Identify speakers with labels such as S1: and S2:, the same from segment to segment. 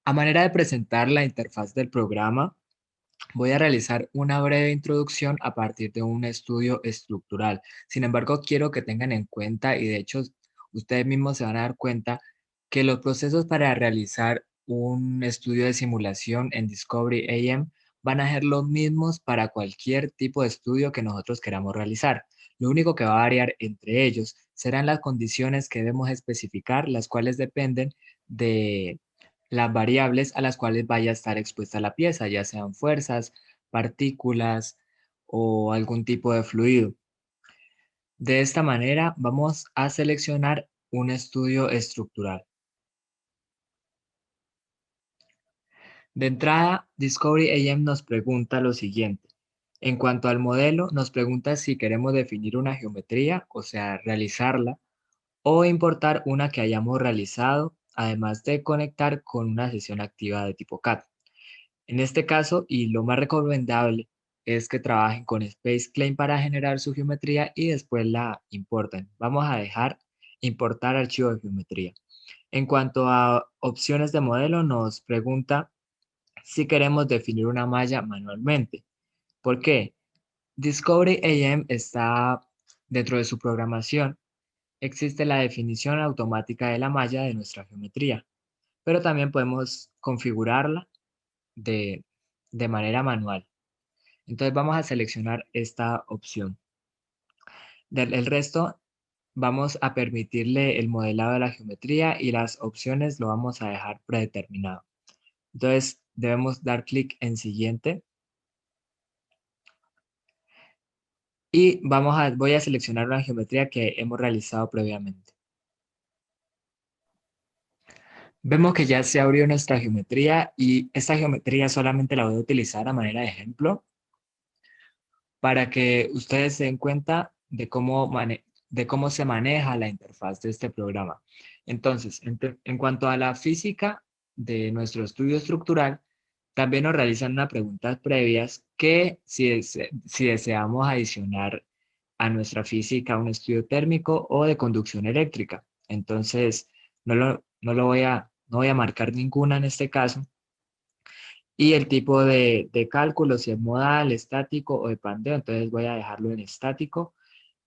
S1: A manera de presentar la interfaz del programa, voy a realizar una breve introducción a partir de un estudio estructural. Sin embargo, quiero que tengan en cuenta, y de hecho ustedes mismos se van a dar cuenta, que los procesos para realizar un estudio de simulación en Discovery AM van a ser los mismos para cualquier tipo de estudio que nosotros queramos realizar. Lo único que va a variar entre ellos serán las condiciones que debemos especificar, las cuales dependen de las variables a las cuales vaya a estar expuesta la pieza, ya sean fuerzas, partículas o algún tipo de fluido. De esta manera vamos a seleccionar un estudio estructural. De entrada, Discovery AM nos pregunta lo siguiente. En cuanto al modelo, nos pregunta si queremos definir una geometría, o sea, realizarla, o importar una que hayamos realizado, además de conectar con una sesión activa de tipo CAD. En este caso, y lo más recomendable, es que trabajen con Space Claim para generar su geometría y después la importen. Vamos a dejar importar archivo de geometría. En cuanto a opciones de modelo, nos pregunta si queremos definir una malla manualmente. ¿Por qué? Discovery AM está dentro de su programación. Existe la definición automática de la malla de nuestra geometría, pero también podemos configurarla de, de manera manual. Entonces vamos a seleccionar esta opción. El resto vamos a permitirle el modelado de la geometría y las opciones lo vamos a dejar predeterminado. Entonces debemos dar clic en siguiente y voy a seleccionar una geometría que hemos realizado previamente. Vemos que ya se abrió nuestra geometría y esta geometría solamente la voy a utilizar a manera de ejemplo para que ustedes se den cuenta de cómo se maneja la interfaz de este programa. Entonces, en cuanto a la física de nuestro estudio estructural, también nos realizan unas preguntas previas que si deseamos adicionar a nuestra física un estudio térmico o de conducción eléctrica. Entonces, no voy a marcar ninguna en este caso, y el tipo de cálculo, si es modal, estático o de pandeo, entonces voy a dejarlo en estático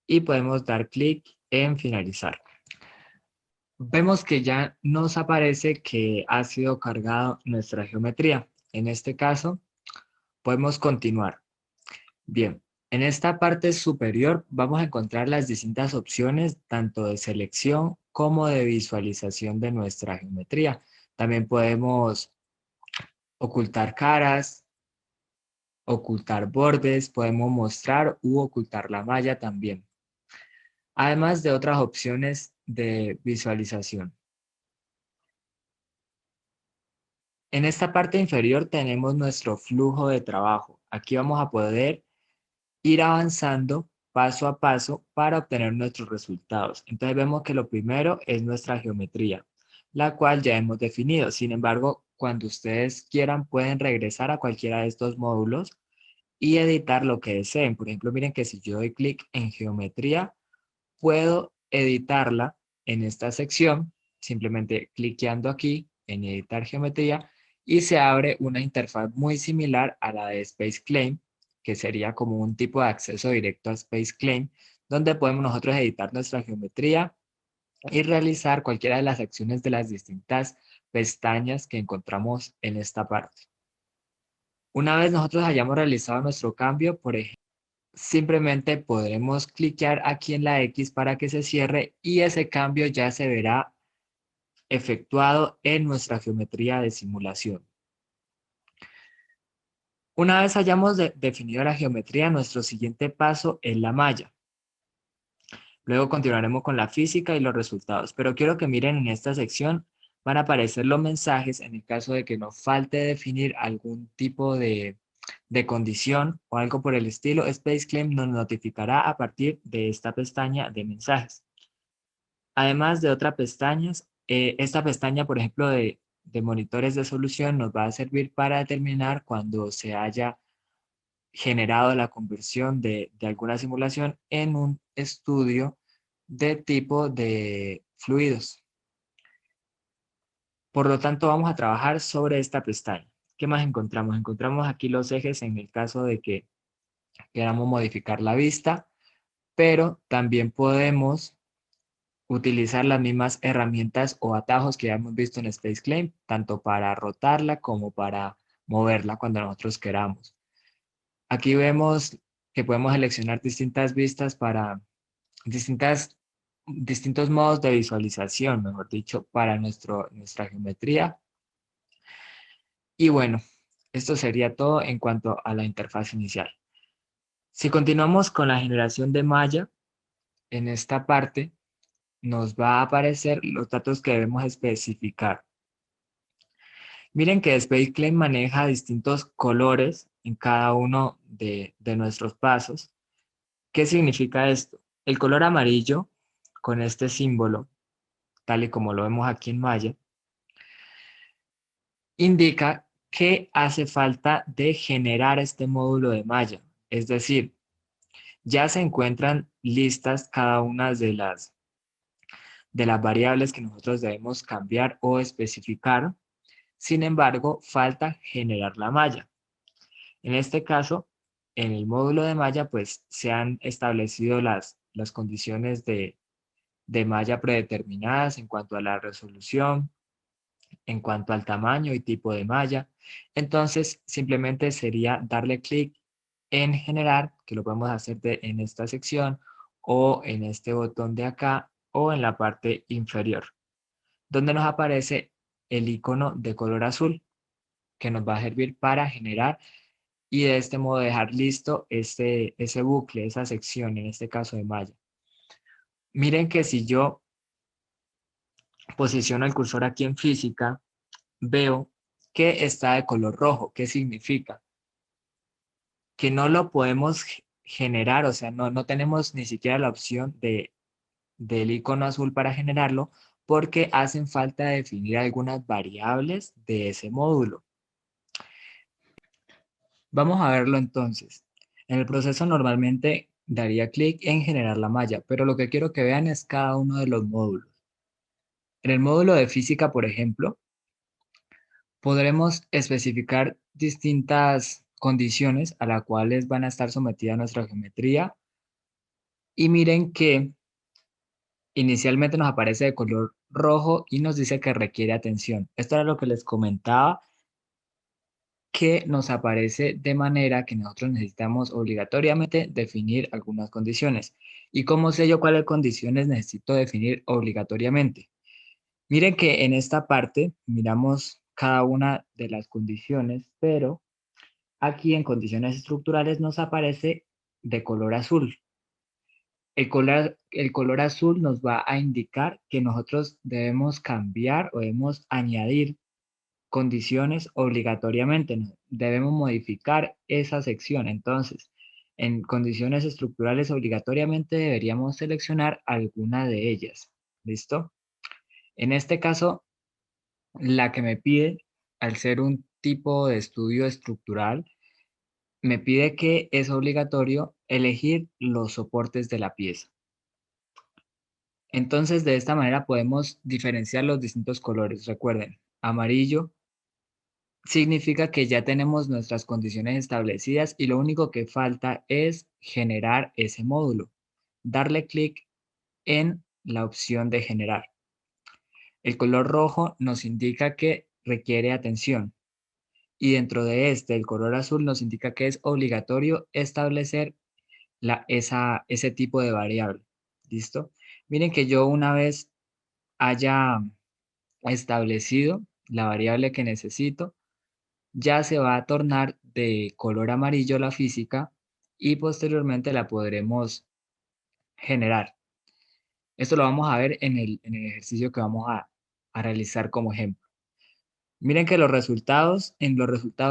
S1: y podemos dar clic en finalizar. Vemos que ya nos aparece que ha sido cargado nuestra geometría. En este caso, podemos continuar. Bien, en esta parte superior vamos a encontrar las distintas opciones, tanto de selección como de visualización de nuestra geometría. También podemos ocultar caras, ocultar bordes, podemos mostrar u ocultar la malla también, además de otras opciones de visualización. En esta parte inferior tenemos nuestro flujo de trabajo. Aquí vamos a poder ir avanzando paso a paso para obtener nuestros resultados. Entonces vemos que lo primero es nuestra geometría, la cual ya hemos definido. Sin embargo, cuando ustedes quieran, pueden regresar a cualquiera de estos módulos y editar lo que deseen. Por ejemplo, miren que si yo doy clic en geometría, puedo editarla en esta sección, simplemente cliqueando aquí en editar geometría y se abre una interfaz muy similar a la de Space Claim, que sería como un tipo de acceso directo a Space Claim, donde podemos nosotros editar nuestra geometría y realizar cualquiera de las acciones de las distintas pestañas que encontramos en esta parte. Una vez nosotros hayamos realizado nuestro cambio, por ejemplo, simplemente podremos cliquear aquí en la X para que se cierre y ese cambio ya se verá efectuado en nuestra geometría de simulación. Una vez hayamos definido la geometría, nuestro siguiente paso es la malla. Luego continuaremos con la física y los resultados, pero quiero que miren en esta sección van a aparecer los mensajes en el caso de que nos falte definir algún tipo de condición o algo por el estilo. Space Claim nos notificará a partir de esta pestaña de mensajes. Además de otras pestañas, esta pestaña, por ejemplo, de monitores de solución nos va a servir para determinar cuando se haya generado la conversión de alguna simulación en un estudio de tipo de fluidos. Por lo tanto, vamos a trabajar sobre esta pestaña. ¿Qué más encontramos? Encontramos aquí los ejes en el caso de que queramos modificar la vista, pero también podemos utilizar las mismas herramientas o atajos que ya hemos visto en Space Claim, tanto para rotarla como para moverla cuando nosotros queramos. Aquí vemos que podemos seleccionar distintas vistas para distintos modos de visualización, mejor dicho, para nuestra geometría. Y bueno, esto sería todo en cuanto a la interfaz inicial. Si continuamos con la generación de malla, en esta parte nos va a aparecer los datos que debemos especificar. Miren que Space Claim maneja distintos colores en cada uno de nuestros pasos. ¿Qué significa esto? El color amarillo, con este símbolo, tal y como lo vemos aquí en malla, indica que hace falta de generar este módulo de malla. Es decir, ya se encuentran listas cada una de las variables que nosotros debemos cambiar o especificar. Sin embargo, falta generar la malla. En este caso, en el módulo de malla, pues se han establecido las condiciones de malla predeterminadas en cuanto a la resolución, en cuanto al tamaño y tipo de malla. Entonces, simplemente sería darle clic en generar, que lo podemos hacer en esta sección o en este botón de acá o en la parte inferior, donde nos aparece el icono de color azul que nos va a servir para generar y de este modo dejar listo ese bucle, esa sección, en este caso de malla. Miren que si yo posiciono el cursor aquí en física, veo que está de color rojo. ¿Qué significa? Que no lo podemos generar, o sea, no tenemos ni siquiera la opción del icono azul para generarlo porque hacen falta definir algunas variables de ese módulo. Vamos a verlo entonces. En el proceso normalmente daría clic en generar la malla, pero lo que quiero que vean es cada uno de los módulos. En el módulo de física, por ejemplo, podremos especificar distintas condiciones a las cuales van a estar sometida nuestra geometría. Y miren que inicialmente nos aparece de color rojo y nos dice que requiere atención. Esto era lo que les comentaba, que nos aparece de manera que nosotros necesitamos obligatoriamente definir algunas condiciones. ¿Y cómo sé yo cuáles condiciones necesito definir obligatoriamente? Miren que en esta parte miramos cada una de las condiciones, pero aquí en condiciones estructurales nos aparece de color azul. El color azul nos va a indicar que nosotros debemos cambiar o debemos añadir condiciones obligatoriamente, ¿no? Debemos modificar esa sección. Entonces, en condiciones estructurales obligatoriamente deberíamos seleccionar alguna de ellas. ¿Listo? En este caso, la que me pide, al ser un tipo de estudio estructural, me pide que es obligatorio elegir los soportes de la pieza. Entonces, de esta manera podemos diferenciar los distintos colores. Recuerden, amarillo significa que ya tenemos nuestras condiciones establecidas y lo único que falta es generar ese módulo. Darle clic en la opción de generar. El color rojo nos indica que requiere atención y dentro de este, el color azul nos indica que es obligatorio establecer ese tipo de variable. ¿Listo? Miren que yo una vez haya establecido la variable que necesito, ya se va a tornar de color amarillo la física y posteriormente la podremos generar. Esto lo vamos a ver en el ejercicio que vamos a realizar como ejemplo. Miren que en los resultados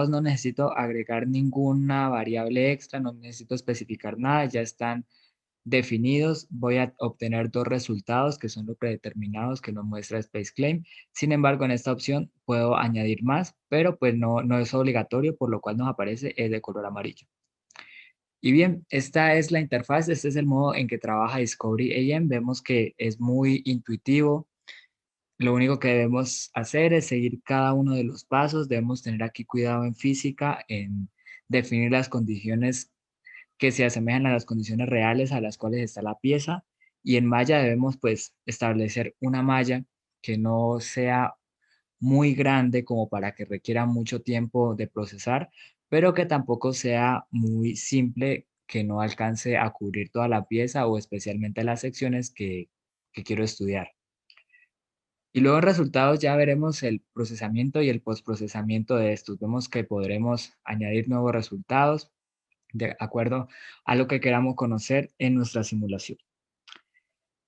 S1: no necesito agregar ninguna variable extra, no necesito especificar nada, ya están definidos. Voy a obtener dos resultados que son los predeterminados que nos muestra Space Claim. Sin embargo, en esta opción puedo añadir más, pero pues no es obligatorio, por lo cual nos aparece el de color amarillo. Y bien, esta es la interfaz, este es el modo en que trabaja Discovery AM. Vemos que es muy intuitivo, Lo único que debemos hacer es seguir cada uno de los pasos. Debemos tener aquí cuidado en física, en definir las condiciones que se asemejan a las condiciones reales a las cuales está la pieza. Y en malla debemos pues establecer una malla que no sea muy grande como para que requiera mucho tiempo de procesar, pero que tampoco sea muy simple, que no alcance a cubrir toda la pieza o especialmente las secciones que quiero estudiar. Y luego en resultados ya veremos el procesamiento y el postprocesamiento de estos. Vemos que podremos añadir nuevos resultados de acuerdo a lo que queramos conocer en nuestra simulación.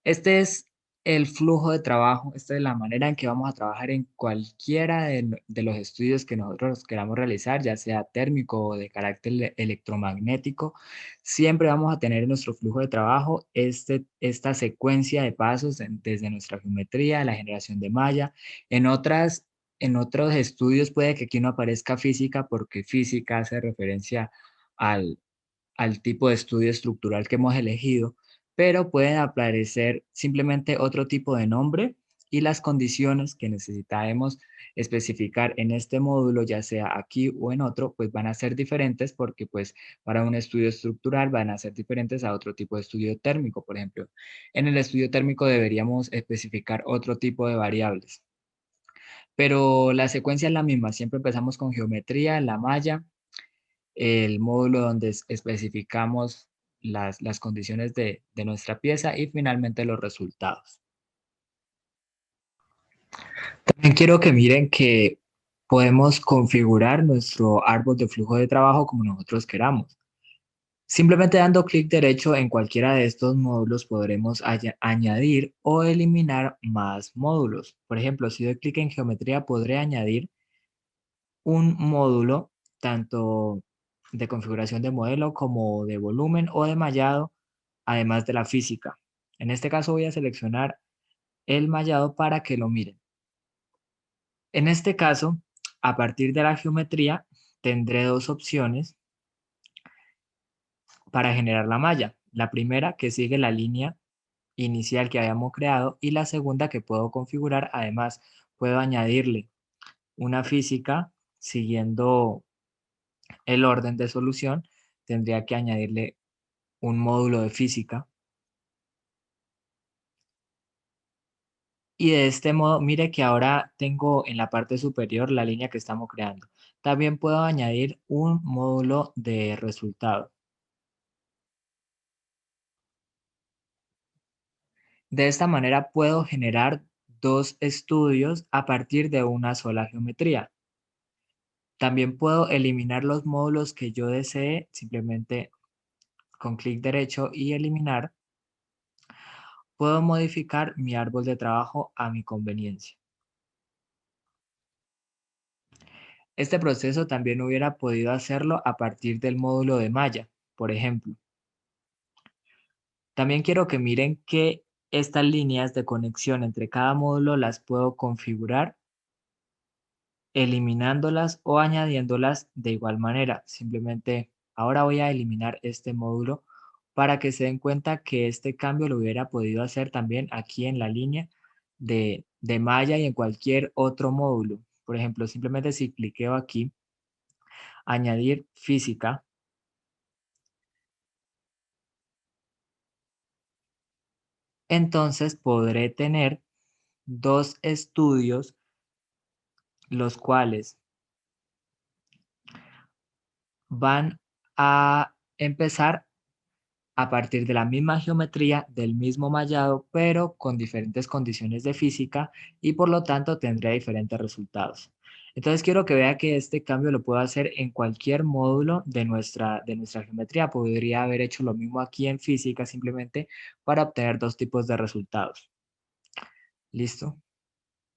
S1: Este es el flujo de trabajo, esta es la manera en que vamos a trabajar en cualquiera de los estudios que nosotros queramos realizar, ya sea térmico o de carácter electromagnético. Siempre vamos a tener en nuestro flujo de trabajo esta secuencia de pasos desde nuestra geometría, la generación de malla. En en otros estudios puede que aquí no aparezca física porque física hace referencia al al tipo de estudio estructural que hemos elegido, pero pueden aparecer simplemente otro tipo de nombre y las condiciones que necesitaremos especificar en este módulo, ya sea aquí o en otro, pues van a ser diferentes porque pues para un estudio estructural van a ser diferentes a otro tipo de estudio térmico, por ejemplo. En el estudio térmico deberíamos especificar otro tipo de variables, pero la secuencia es la misma. Siempre empezamos con geometría, la malla, el módulo donde especificamos las condiciones de nuestra pieza y finalmente los resultados. También quiero que miren que podemos configurar nuestro árbol de flujo de trabajo como nosotros queramos. Simplemente dando clic derecho en cualquiera de estos módulos podremos añadir o eliminar más módulos. Por ejemplo, si doy clic en geometría podré añadir un módulo tanto de configuración de modelo como de volumen o de mallado, además de la física. En este caso voy a seleccionar el mallado para que lo miren. En este caso, a partir de la geometría, tendré dos opciones para generar la malla. La primera que sigue la línea inicial que habíamos creado y la segunda que puedo configurar. Además, puedo añadirle una física siguiendo el orden de solución. Tendría que añadirle un módulo de física. Y de este modo, mire que ahora tengo en la parte superior la línea que estamos creando. También puedo añadir un módulo de resultado. De esta manera puedo generar dos estudios a partir de una sola geometría. También puedo eliminar los módulos que yo desee, simplemente con clic derecho y eliminar. Puedo modificar mi árbol de trabajo a mi conveniencia. Este proceso también hubiera podido hacerlo a partir del módulo de malla, por ejemplo. También quiero que miren que estas líneas de conexión entre cada módulo las puedo configurar eliminándolas o añadiéndolas de igual manera. Simplemente ahora voy a eliminar este módulo para que se den cuenta que este cambio lo hubiera podido hacer también aquí en la línea de malla y en cualquier otro módulo. Por ejemplo, simplemente si cliqueo aquí, añadir física, entonces podré tener dos estudios, los cuales van a empezar a partir de la misma geometría, del mismo mallado, pero con diferentes condiciones de física y por lo tanto tendrá diferentes resultados. Entonces quiero que vea que este cambio lo puedo hacer en cualquier módulo de nuestra geometría. Podría haber hecho lo mismo aquí en física simplemente para obtener dos tipos de resultados. ¿Listo?